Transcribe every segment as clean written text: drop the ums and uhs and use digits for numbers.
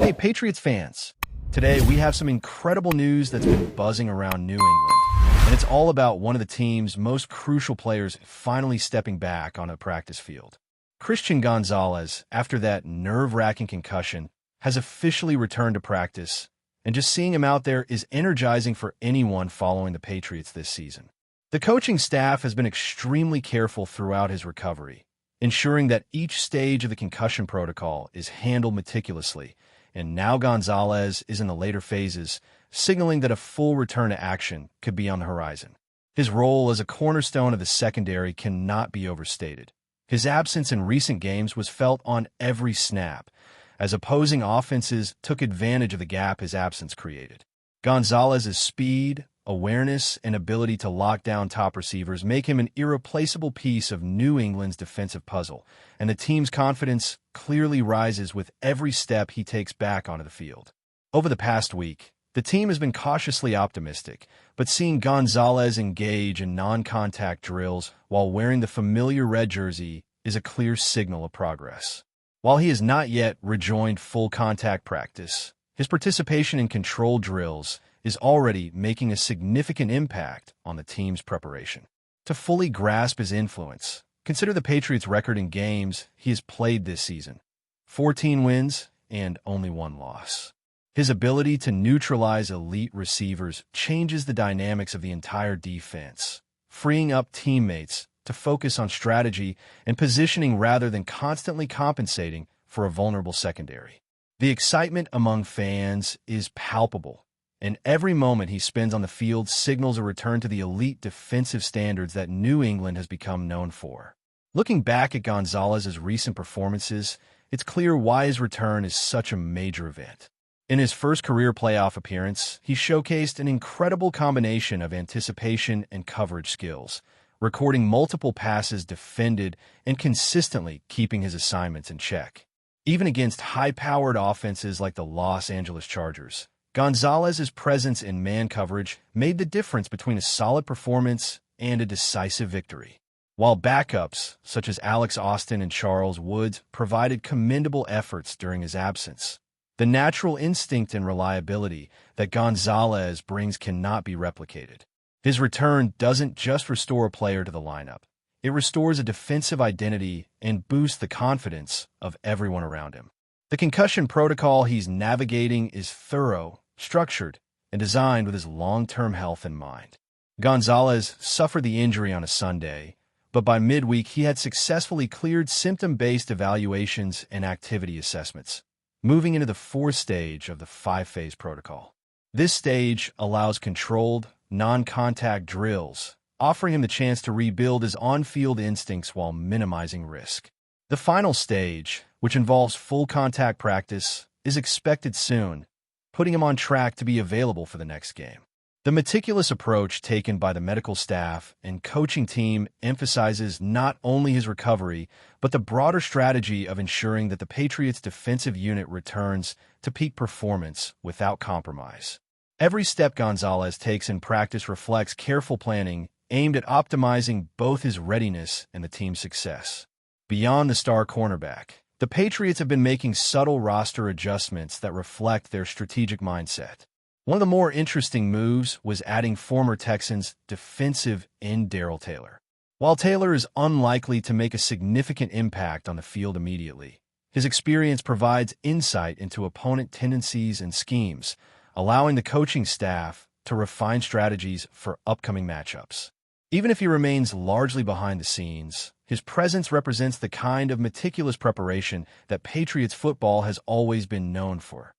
Hey, Patriots fans. Today, we have some incredible news that's been buzzing around New England, and it's all about one of the team's most crucial players finally stepping back on a practice field. Christian Gonzalez, after that nerve-wracking concussion, has officially returned to practice, and just seeing him out there is energizing for anyone following the Patriots this season. The coaching staff has been extremely careful throughout his recovery, ensuring that each stage of the concussion protocol is handled meticulously, and now Gonzalez is in the later phases, signaling that a full return to action could be on the horizon. His role as a cornerstone of the secondary cannot be overstated. His absence in recent games was felt on every snap, as opposing offenses took advantage of the gap his absence created. Gonzalez's speed, awareness, and ability to lock down top receivers make him an irreplaceable piece of New England's defensive puzzle, and the team's confidence clearly rises with every step he takes back onto the field. Over the past week, the team has been cautiously optimistic, but seeing Gonzalez engage in non-contact drills while wearing the familiar red jersey is a clear signal of progress. While he has not yet rejoined full contact practice, his participation in controlled drills is already making a significant impact on the team's preparation. To fully grasp his influence, consider the Patriots' record in games he has played this season: 14 wins and only 1 loss. His ability to neutralize elite receivers changes the dynamics of the entire defense, freeing up teammates to focus on strategy and positioning rather than constantly compensating for a vulnerable secondary. The excitement among fans is palpable, and every moment he spends on the field signals a return to the elite defensive standards that New England has become known for. Looking back at Gonzalez's recent performances, it's clear why his return is such a major event. In his first career playoff appearance, he showcased an incredible combination of anticipation and coverage skills, recording multiple passes defended and consistently keeping his assignments in check. Even against high-powered offenses like the Los Angeles Chargers, Gonzalez's presence in man coverage made the difference between a solid performance and a decisive victory. While backups, such as Alex Austin and Charles Woods, provided commendable efforts during his absence, the natural instinct and reliability that Gonzalez brings cannot be replicated. His return doesn't just restore a player to the lineup. It restores a defensive identity and boosts the confidence of everyone around him. The concussion protocol he's navigating is thorough, structured, and designed with his long-term health in mind. Gonzalez suffered the injury on a Sunday, but by midweek he had successfully cleared symptom-based evaluations and activity assessments, moving into the 4th stage of the 5-phase protocol. This stage allows controlled, non-contact drills, offering him the chance to rebuild his on-field instincts while minimizing risk. The final stage, which involves full contact practice, is expected soon, putting him on track to be available for the next game. The meticulous approach taken by the medical staff and coaching team emphasizes not only his recovery, but the broader strategy of ensuring that the Patriots' defensive unit returns to peak performance without compromise. Every step Gonzalez takes in practice reflects careful planning aimed at optimizing both his readiness and the team's success. Beyond the star cornerback, the Patriots have been making subtle roster adjustments that reflect their strategic mindset. One of the more interesting moves was adding former Texans defensive end Darrell Taylor. While Taylor is unlikely to make a significant impact on the field immediately, his experience provides insight into opponent tendencies and schemes, allowing the coaching staff to refine strategies for upcoming matchups. Even if he remains largely behind the scenes, his presence represents the kind of meticulous preparation that Patriots football has always been known for,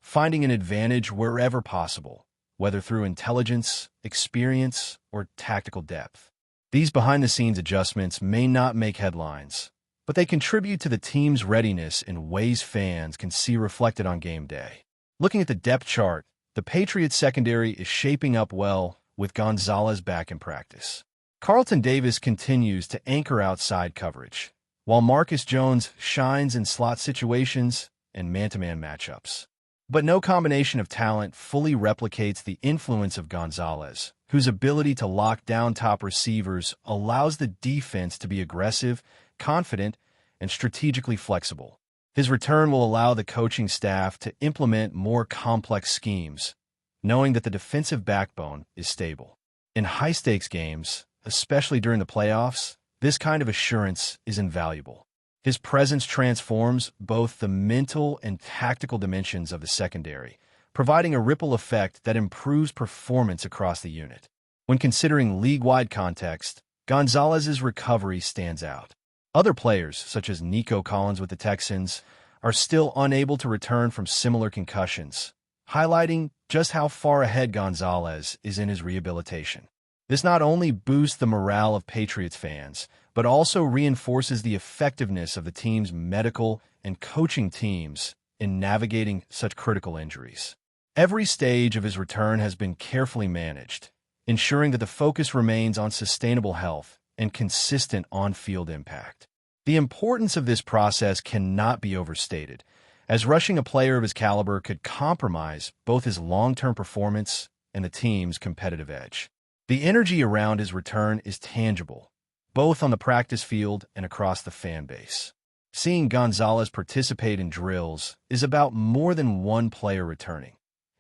finding an advantage wherever possible, whether through intelligence, experience, or tactical depth. These behind-the-scenes adjustments may not make headlines, but they contribute to the team's readiness in ways fans can see reflected on game day. Looking at the depth chart, the Patriots secondary is shaping up well with Gonzalez back in practice. Carlton Davis continues to anchor outside coverage, while Marcus Jones shines in slot situations and man-to-man matchups. But no combination of talent fully replicates the influence of Gonzalez, whose ability to lock down top receivers allows the defense to be aggressive, confident, and strategically flexible. His return will allow the coaching staff to implement more complex schemes, knowing that the defensive backbone is stable. In high-stakes games, especially during the playoffs, this kind of assurance is invaluable. His presence transforms both the mental and tactical dimensions of the secondary, providing a ripple effect that improves performance across the unit. When considering league-wide context, Gonzalez's recovery stands out. Other players, such as Nico Collins with the Texans, are still unable to return from similar concussions, highlighting just how far ahead Gonzalez is in his rehabilitation. This not only boosts the morale of Patriots fans, but also reinforces the effectiveness of the team's medical and coaching teams in navigating such critical injuries. Every stage of his return has been carefully managed, ensuring that the focus remains on sustainable health and consistent on-field impact. The importance of this process cannot be overstated, as rushing a player of his caliber could compromise both his long-term performance and the team's competitive edge. The energy around his return is tangible, both on the practice field and across the fan base. Seeing Gonzalez participate in drills is about more than one player returning.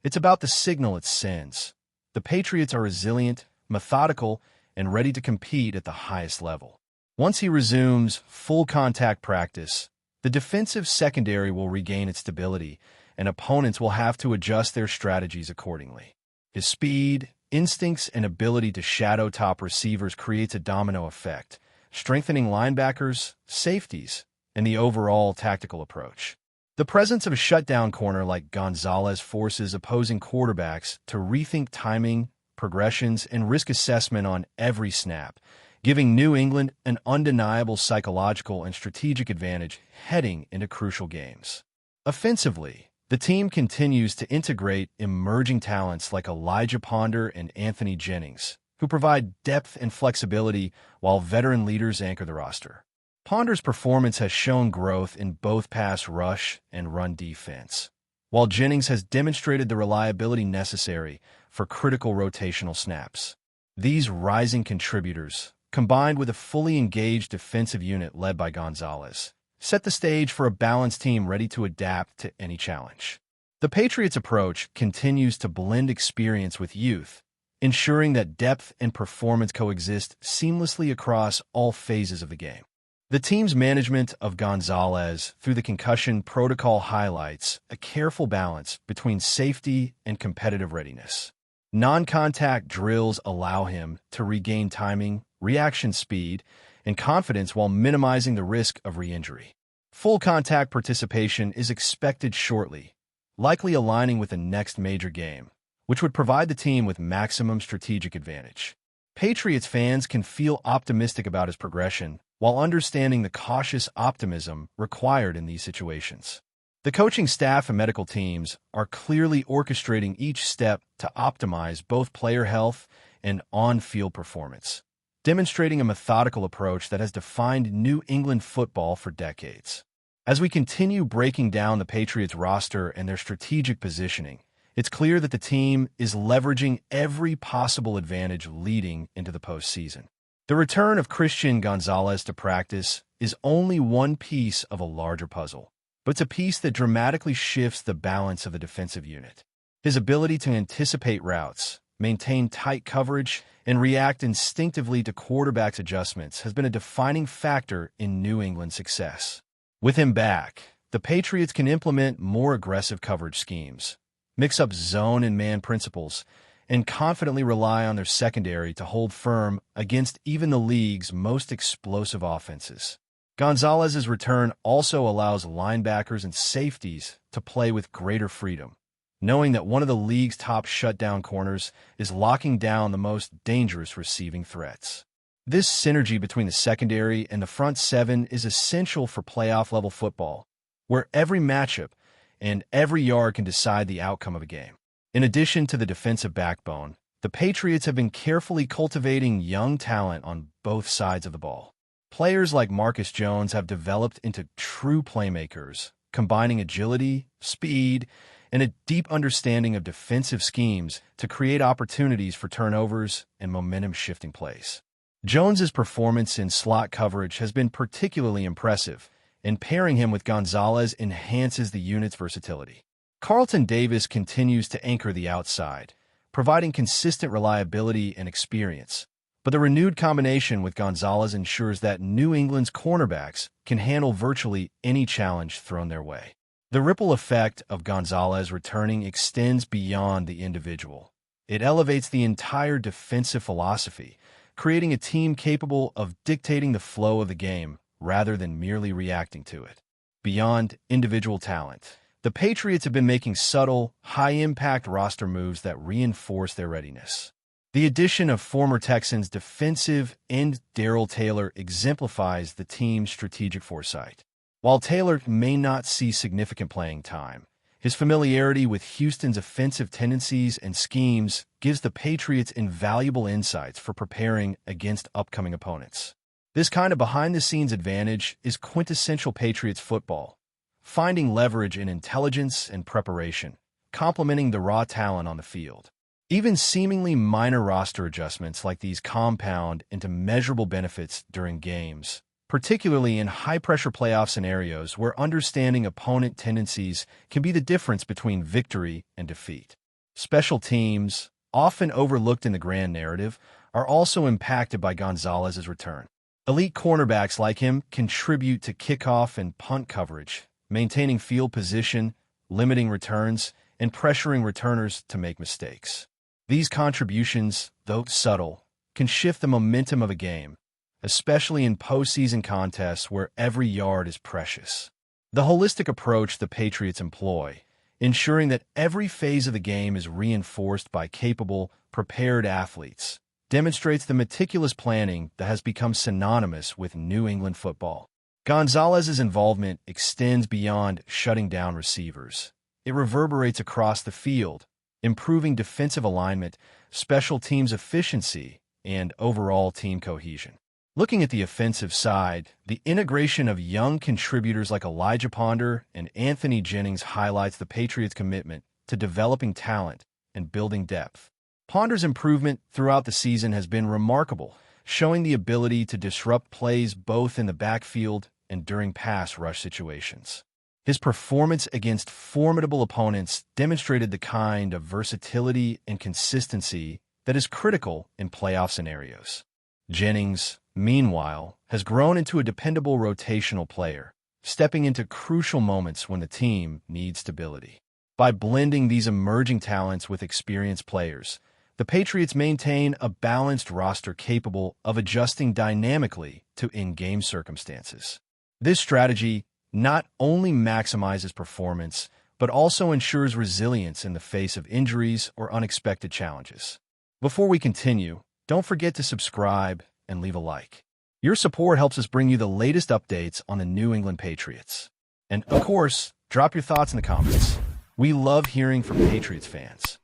It's about the signal it sends. The Patriots are resilient, methodical, and ready to compete at the highest level. Once he resumes full-contact practice, the defensive secondary will regain its stability, and opponents will have to adjust their strategies accordingly. His speed, instincts, and ability to shadow top receivers creates a domino effect, strengthening linebackers, safeties, and the overall tactical approach. The presence of a shutdown corner like Gonzalez forces opposing quarterbacks to rethink timing, progressions, and risk assessment on every snap, giving New England an undeniable psychological and strategic advantage heading into crucial games. Offensively, the team continues to integrate emerging talents like Elijah Ponder and Anthony Jennings, who provide depth and flexibility while veteran leaders anchor the roster. Ponder's performance has shown growth in both pass rush and run defense, while Jennings has demonstrated the reliability necessary for critical rotational snaps. These rising contributors, combined with a fully engaged defensive unit led by Gonzalez, set the stage for a balanced team ready to adapt to any challenge. The Patriots' approach continues to blend experience with youth, ensuring that depth and performance coexist seamlessly across all phases of the game. The team's management of Gonzalez through the concussion protocol highlights a careful balance between safety and competitive readiness. Non-contact drills allow him to regain timing, reaction speed, and confidence while minimizing the risk of re-injury. Full contact participation is expected shortly, likely aligning with the next major game, which would provide the team with maximum strategic advantage. Patriots fans can feel optimistic about his progression while understanding the cautious optimism required in these situations. The coaching staff and medical teams are clearly orchestrating each step to optimize both player health and on-field performance, demonstrating a methodical approach that has defined New England football for decades. As we continue breaking down the Patriots roster and their strategic positioning, it's clear that the team is leveraging every possible advantage leading into the postseason. The return of Christian Gonzalez to practice is only one piece of a larger puzzle, but it's a piece that dramatically shifts the balance of the defensive unit. His ability to anticipate routes, maintain tight coverage, and react instinctively to quarterbacks' adjustments has been a defining factor in New England's success. With him back, the Patriots can implement more aggressive coverage schemes, mix up zone and man principles, and confidently rely on their secondary to hold firm against even the league's most explosive offenses. Gonzalez's return also allows linebackers and safeties to play with greater freedom, knowing that one of the league's top shutdown corners is locking down the most dangerous receiving threats. This synergy between the secondary and the front seven is essential for playoff-level football, where every matchup and every yard can decide the outcome of a game. In addition to the defensive backbone, the Patriots have been carefully cultivating young talent on both sides of the ball. Players like Marcus Jones have developed into true playmakers, combining agility, speed, and a deep understanding of defensive schemes to create opportunities for turnovers and momentum-shifting plays. Jones's performance in slot coverage has been particularly impressive, and pairing him with Gonzalez enhances the unit's versatility. Carlton Davis continues to anchor the outside, providing consistent reliability and experience. But the renewed combination with Gonzalez ensures that New England's cornerbacks can handle virtually any challenge thrown their way. The ripple effect of Gonzalez returning extends beyond the individual. It elevates the entire defensive philosophy, creating a team capable of dictating the flow of the game rather than merely reacting to it. Beyond individual talent, the Patriots have been making subtle, high-impact roster moves that reinforce their readiness. The addition of former Texans defensive end Darrell Taylor exemplifies the team's strategic foresight. While Taylor may not see significant playing time, his familiarity with Houston's offensive tendencies and schemes gives the Patriots invaluable insights for preparing against upcoming opponents. This kind of behind-the-scenes advantage is quintessential Patriots football, finding leverage in intelligence and preparation, complementing the raw talent on the field. Even seemingly minor roster adjustments like these compound into measurable benefits during games, particularly in high-pressure playoff scenarios where understanding opponent tendencies can be the difference between victory and defeat. Special teams, often overlooked in the grand narrative, are also impacted by Gonzalez's return. Elite cornerbacks like him contribute to kickoff and punt coverage, maintaining field position, limiting returns, and pressuring returners to make mistakes. These contributions, though subtle, can shift the momentum of a game, especially in postseason contests where every yard is precious. The holistic approach the Patriots employ, ensuring that every phase of the game is reinforced by capable, prepared athletes, demonstrates the meticulous planning that has become synonymous with New England football. Gonzalez's involvement extends beyond shutting down receivers. It reverberates across the field, improving defensive alignment, special teams efficiency, and overall team cohesion. Looking at the offensive side, the integration of young contributors like Elijah Ponder and Anthony Jennings highlights the Patriots' commitment to developing talent and building depth. Ponder's improvement throughout the season has been remarkable, showing the ability to disrupt plays both in the backfield and during pass rush situations. His performance against formidable opponents demonstrated the kind of versatility and consistency that is critical in playoff scenarios. Jennings, meanwhile, has grown into a dependable rotational player, stepping into crucial moments when the team needs stability. By blending these emerging talents with experienced players, the Patriots maintain a balanced roster capable of adjusting dynamically to in-game circumstances. This strategy not only maximizes performance, but also ensures resilience in the face of injuries or unexpected challenges. Before we continue, don't forget to subscribe and leave a like. Your support helps us bring you the latest updates on the New England Patriots. And, of course, drop your thoughts in the comments. We love hearing from Patriots fans.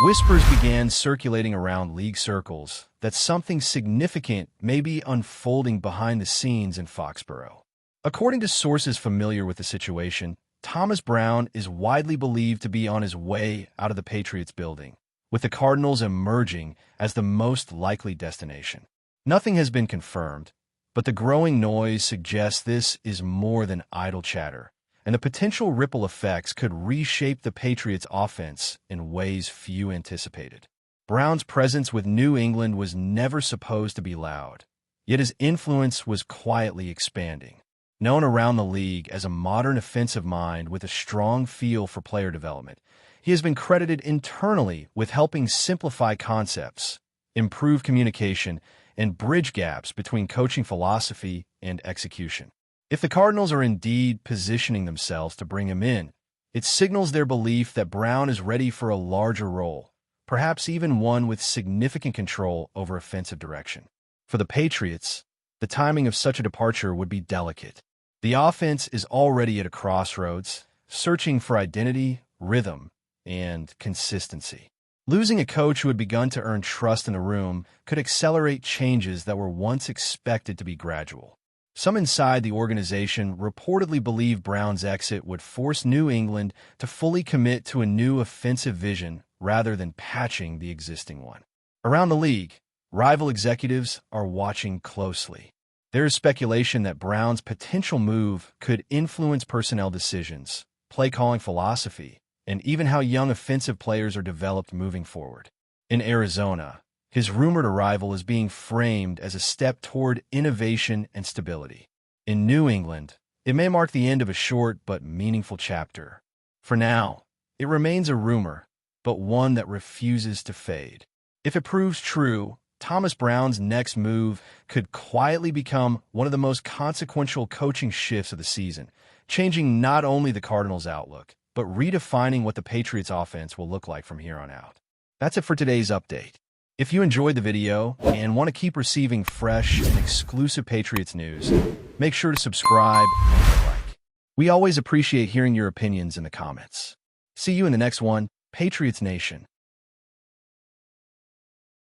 Whispers began circulating around league circles that something significant may be unfolding behind the scenes in Foxborough. According to sources familiar with the situation, Thomas Brown is widely believed to be on his way out of the Patriots building, with the Cardinals emerging as the most likely destination. Nothing has been confirmed, but the growing noise suggests this is more than idle chatter, and the potential ripple effects could reshape the Patriots' offense in ways few anticipated. Brown's presence with New England was never supposed to be loud, yet his influence was quietly expanding. Known around the league as a modern offensive mind with a strong feel for player development, he has been credited internally with helping simplify concepts, improve communication, and bridge gaps between coaching philosophy and execution. If the Cardinals are indeed positioning themselves to bring him in, it signals their belief that Brown is ready for a larger role, perhaps even one with significant control over offensive direction. For the Patriots, the timing of such a departure would be delicate. The offense is already at a crossroads, searching for identity, rhythm, and consistency. Losing a coach who had begun to earn trust in the room could accelerate changes that were once expected to be gradual. Some inside the organization reportedly believe Brown's exit would force New England to fully commit to a new offensive vision rather than patching the existing one. Around the league, rival executives are watching closely. There is speculation that Brown's potential move could influence personnel decisions, play calling philosophy, and even how young offensive players are developed moving forward. In Arizona, his rumored arrival is being framed as a step toward innovation and stability. In New England, it may mark the end of a short but meaningful chapter. For now, it remains a rumor, but one that refuses to fade. If it proves true, Thomas Brown's next move could quietly become one of the most consequential coaching shifts of the season, changing not only the Cardinals' outlook, but redefining what the Patriots' offense will look like from here on out. That's it for today's update. If you enjoyed the video and want to keep receiving fresh and exclusive Patriots news, make sure to subscribe and hit like. We always appreciate hearing your opinions in the comments. See you in the next one, Patriots Nation.